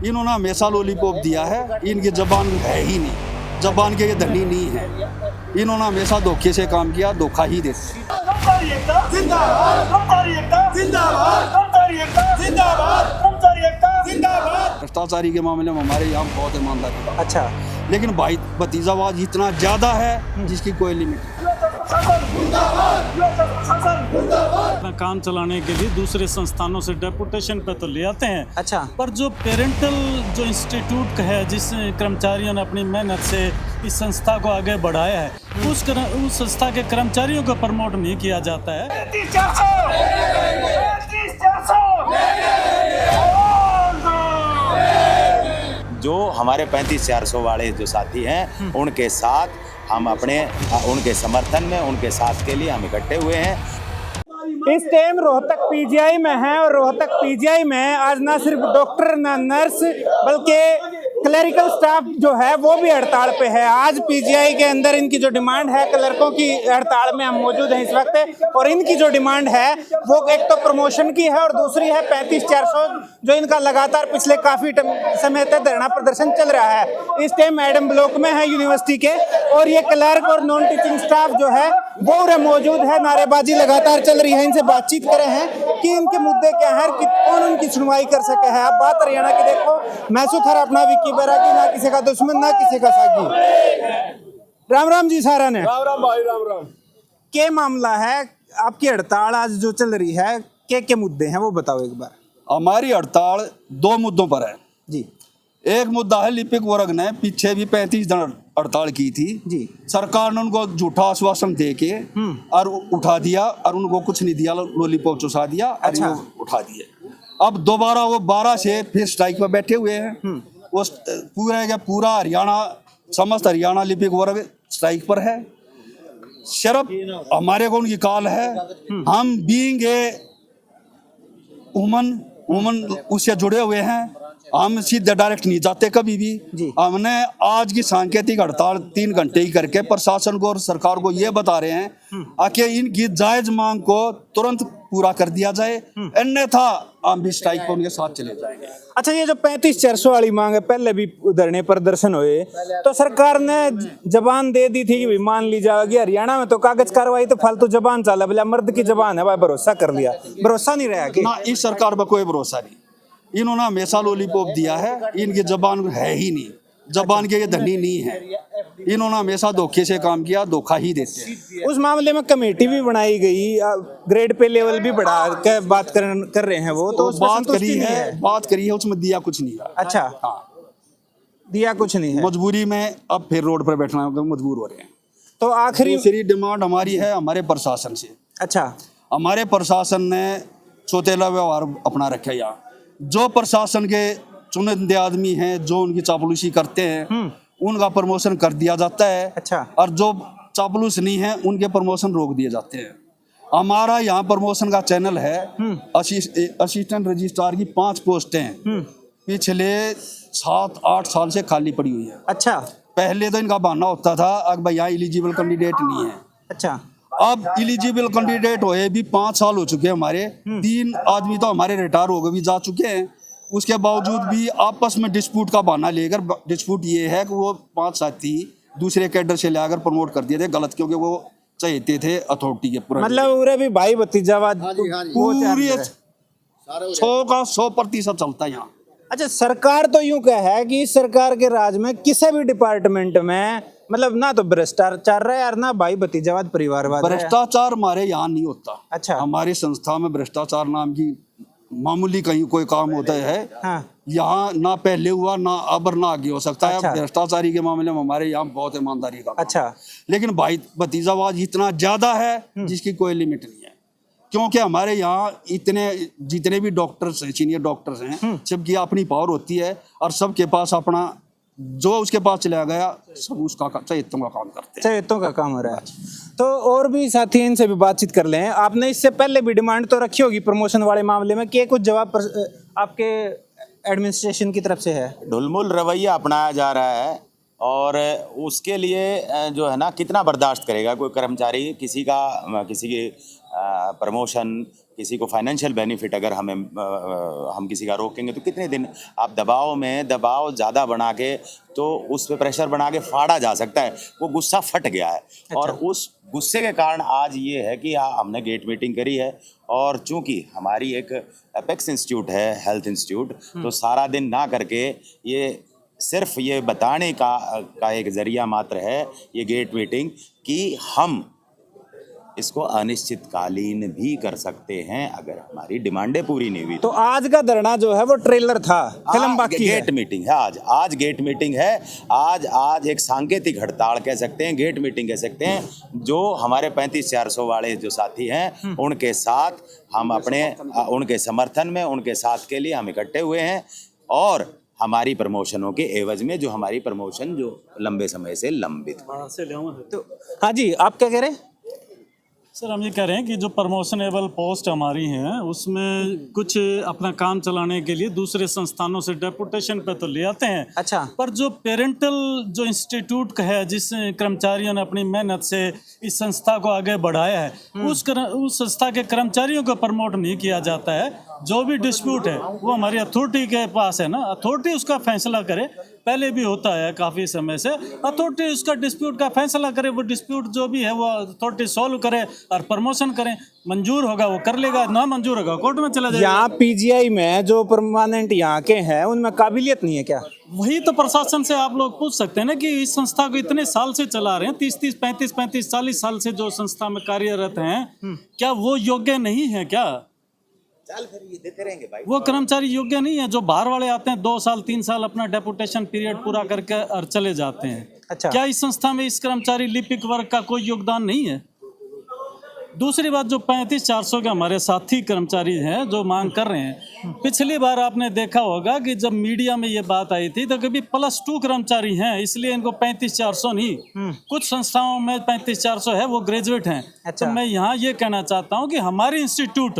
इन्होंने हमेशा लॉलीपॉप दिया है, इनकी जबान है ही नहीं, जबान के ये धनी नहीं है। इन्होंने हमेशा धोखे से काम किया, धोखा ही देते। भ्रष्टाचारी के मामले में हमारे यहाँ बहुत ईमानदारी है। अच्छा, लेकिन भाई भतीजावाज इतना ज्यादा है जिसकी कोई लिमिट नहीं। अपना काम चलाने के लिए दूसरे संस्थानों से डेपुटेशन पे तो ले आते हैं। अच्छा, पर जो पेरेंटल जो इंस्टीट्यूट है, जिस कर्मचारियों ने अपनी मेहनत से इस संस्था को आगे बढ़ाया है, उस संस्था के कर्मचारियों को प्रमोट नहीं किया जाता है। जो हमारे 35-400 वाले जो साथी हैं, उनके साथ हम उनके समर्थन में, उनके साथ के लिए हम इकट्ठे हुए हैं। इस टाइम रोहतक पीजीआई में है और रोहतक पीजीआई में आज ना सिर्फ डॉक्टर ना नर्स बल्कि क्लरिकल स्टाफ जो है वो भी हड़ताल पे है। आज पीजीआई के अंदर इनकी जो डिमांड है, क्लर्कों की हड़ताल में हम मौजूद हैं इस वक्त, और इनकी जो डिमांड है वो एक तो प्रमोशन की है और दूसरी है 35-400 जो इनका लगातार पिछले काफी समय तक धरना प्रदर्शन चल रहा है। इस टाइम एडम ब्लॉक में है यूनिवर्सिटी के, और ये क्लर्क और नॉन टीचिंग स्टाफ जो है वो मौजूद है, नारेबाजी लगातार चल रही है। इनसे बातचीत करे हैं कि इनके मुद्दे क्या है, कि कौन उनकी सुनवाई कर सके है। अब बात हरियाणा की देखो, मैसूर हर अपना विक्की बैरागी, ना किसी का दुश्मन ना किसी का साथी। राम राम जी सारा ने। राम राम भाई, राम राम। क्या मामला है आपकी हड़ताल आज जो चल रही है, क्या मुद्दे हैं वो बताओ एक बार। हमारी हड़ताल दो मुद्दों पर है जी। एक मुद्दा है, लिपिक वर्ग ने पीछे भी 35 दिन हड़ताल की थी जी। सरकार ने उनको झूठा आश्वासन दे के और उठा दिया, और उनको कुछ नहीं दिया, लॉलीपॉप चुसा दिया। अच्छा। और वो उठा दिए। अब दोबारा वो 12 से फिर स्ट्राइक पर बैठे हुए हैं। वो पूरा हरियाणा, समस्त हरियाणा लिपिक वर्ग स्ट्राइक पर है। सिर्फ हमारे को उनकी कॉल है, हम बीइंग ए वुमन उससे जुड़े हुए हैं, हम सीधे डायरेक्ट नहीं जाते कभी भी। हमने आज की सांकेतिक हड़ताल 3 घंटे ही करके प्रशासन को और सरकार को ये बता रहे हैं कि इनकी जायज मांग को तुरंत पूरा कर दिया जाए, अन्यथा हम भी स्ट्राइक पर उनके साथ चले जाएंगे। अच्छा, ये जो 35-400 वाली मांग है, पहले भी धरने प्रदर्शन हुए तो सरकार ने जबान दे दी थी कि मान ली जाएगी। हरियाणा में तो कागज कार्रवाई तो फालतू जबान चला, बोला मर्द की जबान है भाई, भरोसा कर लिया। भरोसा नहीं रहा कि ना, इस सरकार पर कोई भरोसा नहीं। इन्होंने हमेशा लॉलीपॉप दिया है, इनकी जबान है ही नहीं, जबान के ये धनी नहीं है। इन्होंने हमेशा धोखे से काम किया, धोखा ही देते हैं। उस मामले में कमेटी भी बनाई गई, ग्रेड पे लेवल भी बढ़ा के बात कर रहे हैं वो, तो बात करी है, उसमें दिया कुछ नहीं है। अच्छा, हाँ, दिया कुछ नहीं है। मजबूरी में अब फिर रोड पर बैठना मजबूर हो रहे हैं। तो आखिरी दूसरी डिमांड हमारी है हमारे प्रशासन से। अच्छा, हमारे प्रशासन ने सौतेला व्यवहार अपना रखा। यहाँ जो प्रशासन के चुनिंदे आदमी हैं, जो उनकी चापलूसी करते हैं, उनका प्रमोशन कर दिया जाता है। अच्छा। और जो चापलूस नहीं है उनके प्रमोशन रोक दिए जाते हैं। हमारा यहाँ प्रमोशन का चैनल है, असिस्टेंट रजिस्ट्रार की 5 पोस्टें पिछले 7-8 साल से खाली पड़ी हुई है। अच्छा, पहले तो इनका बहाना होता था अब भाई यहाँ एलिजिबल कैंडिडेट नहीं है। अच्छा, अब एलिजिबल कैंडिडेट हुए भी 5 साल हो चुके हैं हमारे। 3 आदमी तो हमारे रिटायर हो गए भी जा चुके हैं। उसके बावजूद भी आपस में डिस्प्यूट का बहाना लेकर, डिस्प्यूट ये है कि वो 5 साथी दूसरे कैडर से लाकर प्रमोट कर दिए थे गलत, क्योंकि वो चाहते थे अथॉरिटी के पूरा, मतलब पूरे भी भाई भतीजावाद पूरी 100% चलता है यहाँ। अच्छा, सरकार तो यूं कह है कि इस सरकार के राज में किसी भी डिपार्टमेंट में मतलब ना तो भ्रष्टाचार रहा है यार, ना भाई भतीजावाद परिवारवाद। भ्रष्टाचार हमारे यहाँ नहीं होता। अच्छा। हमारी संस्था में भ्रष्टाचार नाम की मामूली कहीं कोई काम होता है। हाँ। यहाँ ना पहले हुआ, ना अब और ना आगे हो सकता है। अच्छा। भ्रष्टाचारी के मामले में हमारे यहाँ बहुत ईमानदारी का काम। अच्छा। लेकिन भाई भतीजावाद इतना ज्यादा है जिसकी कोई लिमिट नहीं है, क्योंकि हमारे यहाँ जितने भी डॉक्टर्स हैं, सीनियर डॉक्टर्स हैं, सबकी अपनी पावर होती है और सबके पास अपना, जो उसके पास चला गया सब उसका चहेतों का काम करते हैं। चहेतों का काम हो रहा है। तो और भी साथी इनसे भी बातचीत कर लें। आपने इससे पहले भी डिमांड तो रखी होगी प्रमोशन वाले मामले में, क्या कुछ जवाब आपके एडमिनिस्ट्रेशन की तरफ से है? ढुलमुल रवैया अपनाया जा रहा है और उसके लिए जो है ना, कितना बर्दाश्त करेगा कोई कर्मचारी, किसी की प्रमोशन, किसी को फाइनेंशियल बेनिफिट अगर हम किसी का रोकेंगे तो कितने दिन आप दबाव ज़्यादा बना के तो उस पर प्रेशर बना के फाड़ा जा सकता है। वो गुस्सा फट गया है और उस गुस्से के कारण आज ये है कि हमने गेट मीटिंग करी है। और चूंकि हमारी एक एपेक्स इंस्टीट्यूट है, हेल्थ इंस्टीट्यूट, तो सारा दिन ना करके ये सिर्फ ये बताने का एक जरिया मात्र है ये गेट मीटिंग कि हम इसको अनिश्चितकालीन भी कर सकते हैं अगर हमारी डिमांडें पूरी नहीं हुई। तो आज का धरना जो है वो ट्रेलर था, फिल्म बाकी है। गेट मीटिंग है आज गेट मीटिंग है। आज एक सांकेतिक हड़ताल कह सकते हैं, गेट मीटिंग कह सकते हैं। जो हमारे 35-400 वाले जो साथी हैं उनके साथ हम उनके समर्थन में, उनके साथ के लिए हम इकट्ठे हुए हैं और हमारी प्रमोशनों के एवज में जो हमारी प्रमोशन जो लंबे समय से लंबित तो हाँ जी, आप क्या कह रहे हैं? सर हम ये कह रहे हैं कि जो प्रमोशनेबल पोस्ट हमारी हैं उसमें कुछ अपना काम चलाने के लिए दूसरे संस्थानों से डेपुटेशन पे तो ले आते हैं। अच्छा। पर जो पेरेंटल जो इंस्टीट्यूट है जिस कर्मचारियों ने अपनी मेहनत से इस संस्था को आगे बढ़ाया है उस संस्था के कर्मचारियों को प्रमोट नहीं किया जाता है। जो भी डिस्प्यूट है वो हमारी अथॉरिटी के पास है ना, अथॉरिटी उसका फैसला करे। पहले भी होता है काफ़ी समय से, अथॉरिटी उसका डिस्प्यूट का फैसला करे। वो डिस्प्यूट जो भी है वो अथॉरिटी सॉल्व करे और प्रमोशन करें। मंजूर होगा वो कर लेगा, ना मंजूर होगा कोर्ट में चला जाएगा। यहाँ पीजीआई में जो परमानेंट यहाँ के हैं उनमें काबिलियत नहीं है क्या? वही तो प्रशासन से आप लोग पूछ सकते हैं ना कि इस संस्था को इतने साल से चला रहे हैं, 30-30, 35-35, 40 साल से जो संस्था में कार्यरत हैं, क्या वो योग्य नहीं है क्या? भाई। वो कर्मचारी योग्य नहीं है जो बाहर वाले आते हैं 2 साल 3 साल अपना डेपुटेशन पीरियड पूरा करके और चले जाते हैं। अच्छा। क्या इस संस्था में इस कर्मचारी लिपिक वर्ग का कोई योगदान नहीं है? दूसरी बात, जो 35-400 के हमारे साथी कर्मचारी हैं जो मांग कर रहे हैं, पिछली बार आपने देखा होगा कि जब मीडिया में ये बात आई थी तो कभी +2 कर्मचारी हैं इसलिए इनको 35-400 नहीं, कुछ संस्थाओं में 35-400 है वो ग्रेजुएट हैं। अच्छा। तो मैं यहाँ ये कहना चाहता हूँ कि हमारी इंस्टीट्यूट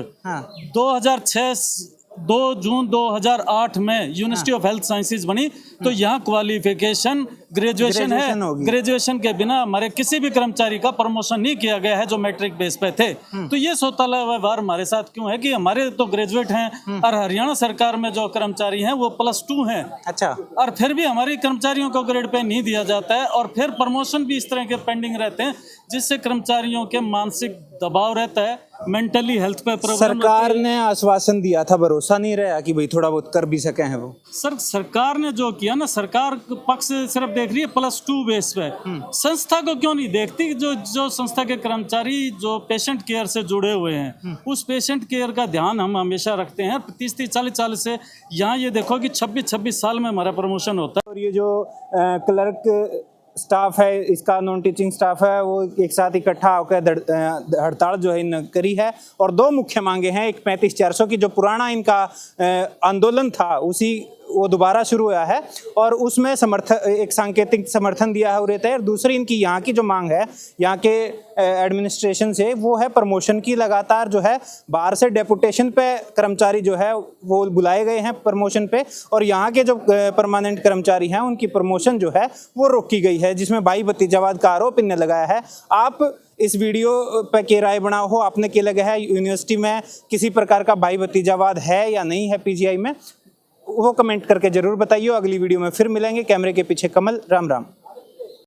2 जून 2008 में यूनिवर्सिटी ऑफ हेल्थ साइंसेज बनी, तो यहाँ क्वालिफिकेशन ग्रेजुएशन है। ग्रेजुएशन के बिना हमारे किसी भी कर्मचारी का प्रमोशन नहीं किया गया है जो मैट्रिक बेस पे थे। तो ये सौताला व्यवहार हमारे साथ क्यों है कि हमारे तो ग्रेजुएट हैं और हरियाणा सरकार में जो कर्मचारी हैं वो +2 हैं। अच्छा। और फिर भी हमारे कर्मचारियों को ग्रेड पे नहीं दिया जाता है और फिर प्रमोशन भी इस तरह के पेंडिंग रहते हैं जिससे कर्मचारियों के मानसिक दबाव रहता है, मेंटली हेल्थ पे प्रॉब्लम। सरकार ने आश्वासन दिया था, भरोसा नहीं रहा कि भाई थोड़ा बहुत कर भी सके हैं वो। सर सरकार ने जो किया ना, सरकार पक्ष से सिर्फ देख रही है +2 बेस पे, संस्था को क्यों नहीं देखती? जो संस्था के कर्मचारी जो पेशेंट केयर से जुड़े हुए हैं उस पेशेंट केयर का ध्यान हम हमेशा रखते हैं। 30-40 साल से यहाँ ये देखो कि 26 साल में हमारा प्रमोशन होता है। और ये जो क्लर्क स्टाफ है, इसका नॉन टीचिंग स्टाफ है, वो एक साथ इकट्ठा होकर हड़ताल जो है इन करी है। और 2 मुख्य मांगे हैं, एक 35-400 की जो पुराना इनका आंदोलन था उसी वो दोबारा शुरू हुआ है और उसमें एक सांकेतिक समर्थन दिया है रहता है। और दूसरी इनकी यहाँ की जो मांग है यहाँ के एडमिनिस्ट्रेशन से, वो है प्रमोशन की। लगातार जो है बाहर से डेपुटेशन पे कर्मचारी जो है वो बुलाए गए हैं प्रमोशन पे और यहाँ के जो परमानेंट कर्मचारी हैं उनकी प्रमोशन जो है वो रोकी गई है, जिसमें भाई भतीजावाद का आरोप इनने लगाया है। आप इस वीडियो पे के राय बनाओ हो, आपने क्या लगा है? यूनिवर्सिटी में किसी प्रकार का भाई भतीजावाद है या नहीं है पीजीआई में, वो कमेंट करके जरूर बताइए। अगली वीडियो में फिर मिलेंगे। कैमरे के पीछे कमल, राम राम।